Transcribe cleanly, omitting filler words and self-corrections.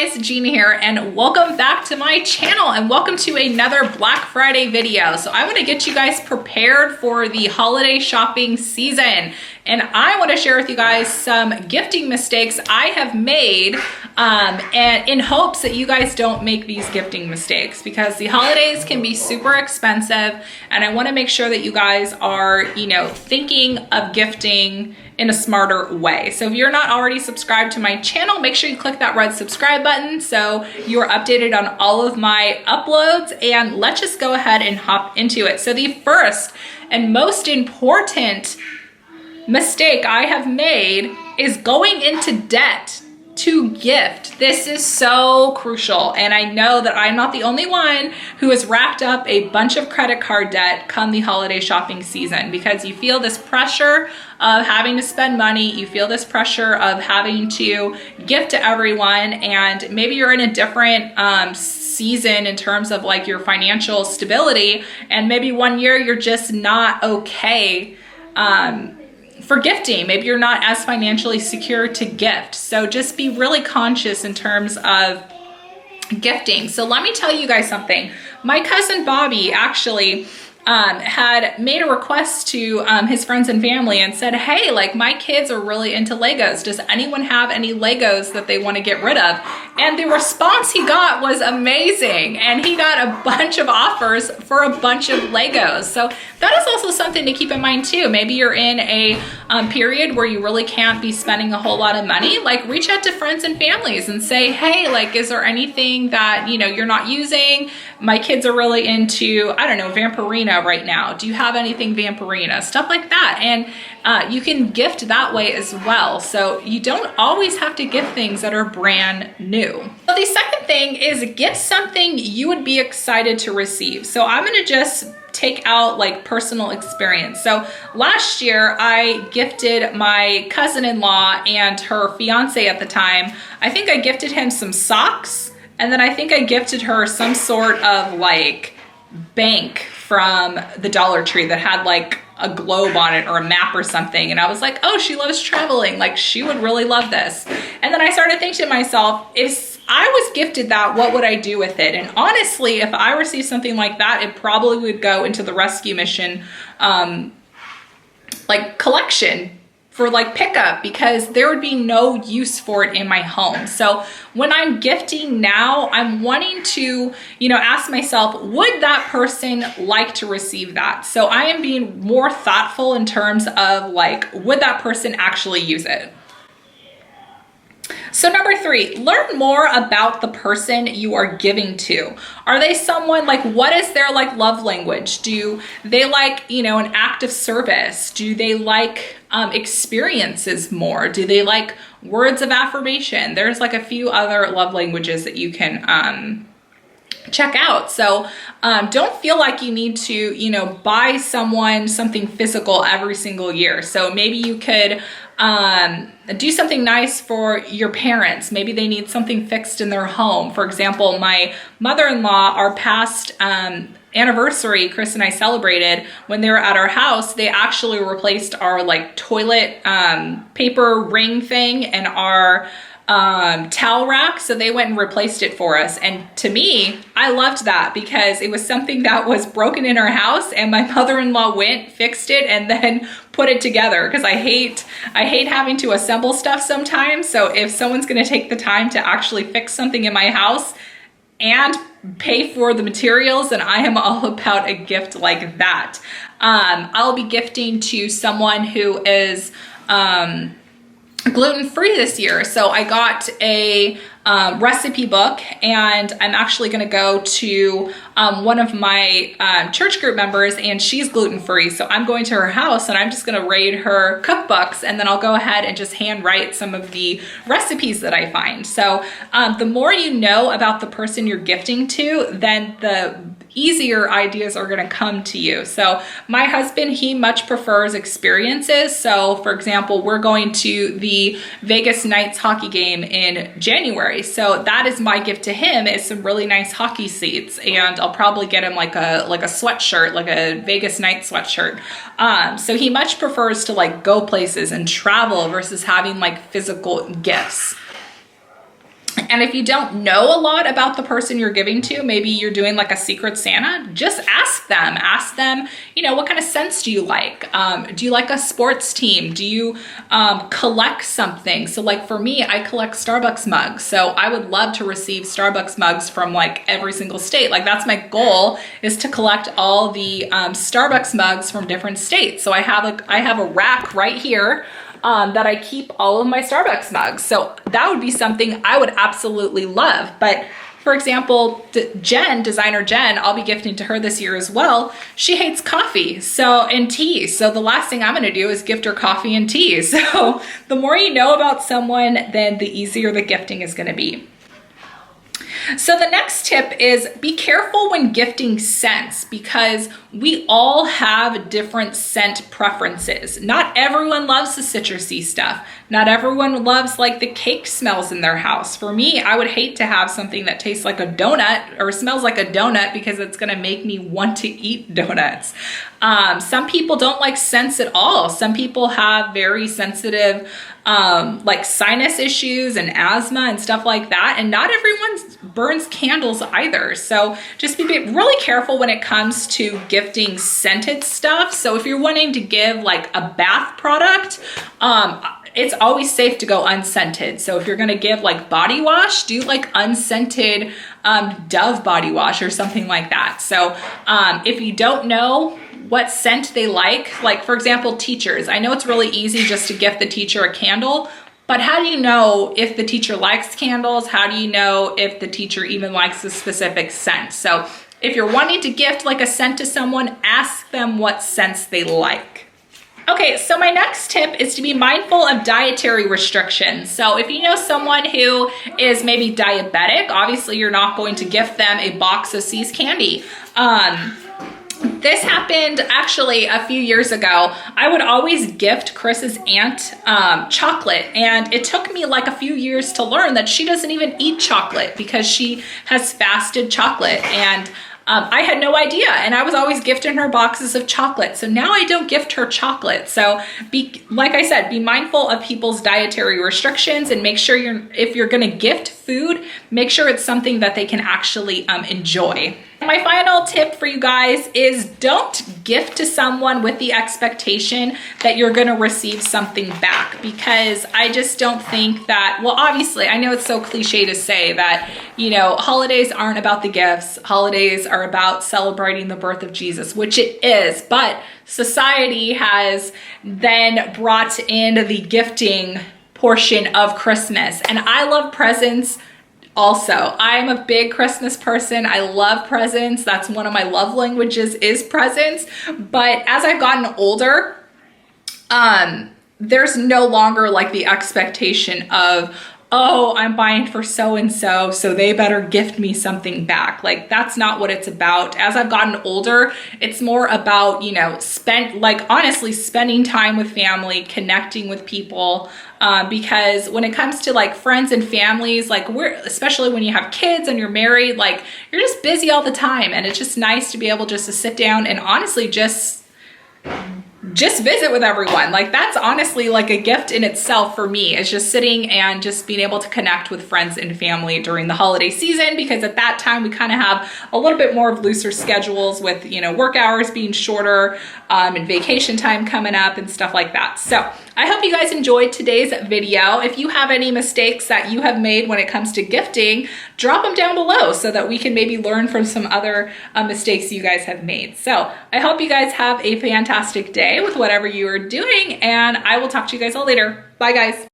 guys, Gina here, and welcome back to my channel and welcome to another Black Friday video. So I want to get you guys prepared for the holiday shopping season, and I want to share with you guys some gifting mistakes I have made and in hopes that you guys don't make these gifting mistakes, because the holidays can be super expensive and I want to make sure that you guys are, thinking of gifting in a smarter way. So if you're not already subscribed to my channel, make sure you click that red subscribe button so you're updated on all of my uploads, and let's just go ahead and hop into it. So the first and most important mistake I have made is going into debt to gift. This is so crucial, and I know that I'm not the only one who has racked up a bunch of credit card debt come the holiday shopping season, because you feel this pressure of having to spend money, you feel this pressure of having to gift to everyone, and maybe you're in a different season in terms of like your financial stability, and maybe one year you're just not okay for gifting. Maybe you're not as financially secure to gift. So just be really conscious in terms of gifting. So let me tell you guys something. My cousin Bobby actually had made a request to his friends and family and said, hey, like my kids are really into Legos. Does anyone have any Legos that they want to get rid of? And the response he got was amazing. And he got a bunch of offers for a bunch of Legos. So that is also something to keep in mind too. Maybe you're in a period where you really can't be spending a whole lot of money. Like reach out to friends and families and say, hey, like, is there anything that, you're not using? My kids are really into, I don't know, Vampirina right now. Do you have anything Vampirina? Stuff like that. And you can gift that way as well. So you don't always have to gift things that are brand new. So the second thing is gift something you would be excited to receive. So I'm going to just take out like personal experience. So last year I gifted my cousin-in-law and her fiance at the time. I think I gifted him some socks, and then I think I gifted her some sort of like bank from the Dollar Tree that had like a globe on it or a map or something. And I was like, oh, she loves traveling. Like she would really love this. And then I started thinking to myself, if I was gifted that, what would I do with it? And honestly, if I received something like that, it probably would go into the rescue mission like collection for like pickup, because there would be no use for it in my home. So when I'm gifting now, I'm wanting to, ask myself, would that person like to receive that? So I am being more thoughtful in terms of like, would that person actually use it? So number 3, learn more about the person you are giving to. Are they someone like, what is their like love language? Do they like, an act of service? Do they like experiences more? Do they like words of affirmation? There's like a few other love languages that you can check out. So don't feel like you need to, buy someone something physical every single year. So maybe you could do something nice for your parents. Maybe they need something fixed in their home. For example, my mother-in-law, our past anniversary, Chris and I celebrated when they were at our house, they actually replaced our like toilet paper ring thing and our towel rack. So they went and replaced it for us. And to me, I loved that because it was something that was broken in our house, and my mother-in-law went, fixed it, and then put it together, because I hate having to assemble stuff sometimes. So if someone's going to take the time to actually fix something in my house and pay for the materials, and I am all about a gift like that. I'll be gifting to someone who is gluten-free this year. So I got a recipe book, and I'm actually going to go to one of my church group members, and she's gluten-free. So I'm going to her house and I'm just going to raid her cookbooks, and then I'll go ahead and just hand write some of the recipes that I find. So the more you know about the person you're gifting to, then the easier ideas are going to come to you. So my husband, he much prefers experiences. So for example, we're going to the Vegas Knights hockey game in January. So that is my gift to him, is some really nice hockey seats. And I'll probably get him like a sweatshirt, like a Vegas Knights sweatshirt. So he much prefers to like go places and travel versus having like physical gifts. And if you don't know a lot about the person you're giving to, maybe you're doing like a secret Santa, just ask them, you know, what kind of scents do you like? Do you like a sports team? Do you collect something? So like for me, I collect Starbucks mugs. So I would love to receive Starbucks mugs from like every single state. Like that's my goal, is to collect all the Starbucks mugs from different states. So I have a rack right here that I keep all of my Starbucks mugs. So that would be something I would absolutely love. But for example, designer Jen, I'll be gifting to her this year as well. She hates coffee and tea. So the last thing I'm gonna do is gift her coffee and tea. So the more you know about someone, then the easier the gifting is gonna be. So the next tip is be careful when gifting scents, because we all have different scent preferences. Not everyone loves the citrusy stuff. Not everyone loves like the cake smells in their house. For me, I would hate to have something that tastes like a donut or smells like a donut, because it's gonna make me want to eat donuts. Some people don't like scents at all. Some people have very sensitive like sinus issues and asthma and stuff like that. And not everyone burns candles either. So just be really careful when it comes to gifting scented stuff. So if you're wanting to give like a bath product, it's always safe to go unscented. So if you're gonna give like body wash, do like unscented Dove body wash or something like that. So if you don't know what scent they like for example, teachers, I know it's really easy just to gift the teacher a candle, but how do you know if the teacher likes candles? How do you know if the teacher even likes a specific scent? So if you're wanting to gift like a scent to someone, ask them what scents they like. Okay, so my next tip is to be mindful of dietary restrictions. So if you know someone who is maybe diabetic, obviously you're not going to gift them a box of See's candy. This happened actually a few years ago. I would always gift Chris's aunt chocolate, and it took me like a few years to learn that she doesn't even eat chocolate because she has fasted chocolate, and I had no idea, and I was always gifting her boxes of chocolate. So now I don't gift her chocolate. So like I said, be mindful of people's dietary restrictions, and make sure if you're gonna gift food, make sure it's something that they can actually enjoy. My final tip for you guys is don't gift to someone with the expectation that you're gonna receive something back, because I just don't think that, well, obviously, I know it's so cliche to say that, you know, holidays aren't about the gifts. Holidays are about celebrating the birth of Jesus, which it is, but society has then brought in the gifting portion of Christmas. And I love presents. Also, I'm a big Christmas person. I love presents. That's one of my love languages, is presents. But as I've gotten older, there's no longer like the expectation of, oh, I'm buying for so-and-so, so they better gift me something back. Like, that's not what it's about. As I've gotten older, it's more about, you know, honestly, spending time with family, connecting with people, because when it comes to like friends and families, like especially when you have kids and you're married, like you're just busy all the time, and it's just nice to be able just to sit down and honestly just visit with everyone. Like, that's honestly like a gift in itself for me, is just sitting and just being able to connect with friends and family during the holiday season, because at that time we kind of have a little bit more of looser schedules with, you know, work hours being shorter, and vacation time coming up and stuff like that. So I hope you guys enjoyed today's video. If you have any mistakes that you have made when it comes to gifting, drop them down below so that we can maybe learn from some other mistakes you guys have made. So I hope you guys have a fantastic day with whatever you are doing, and I will talk to you guys all later. Bye, guys.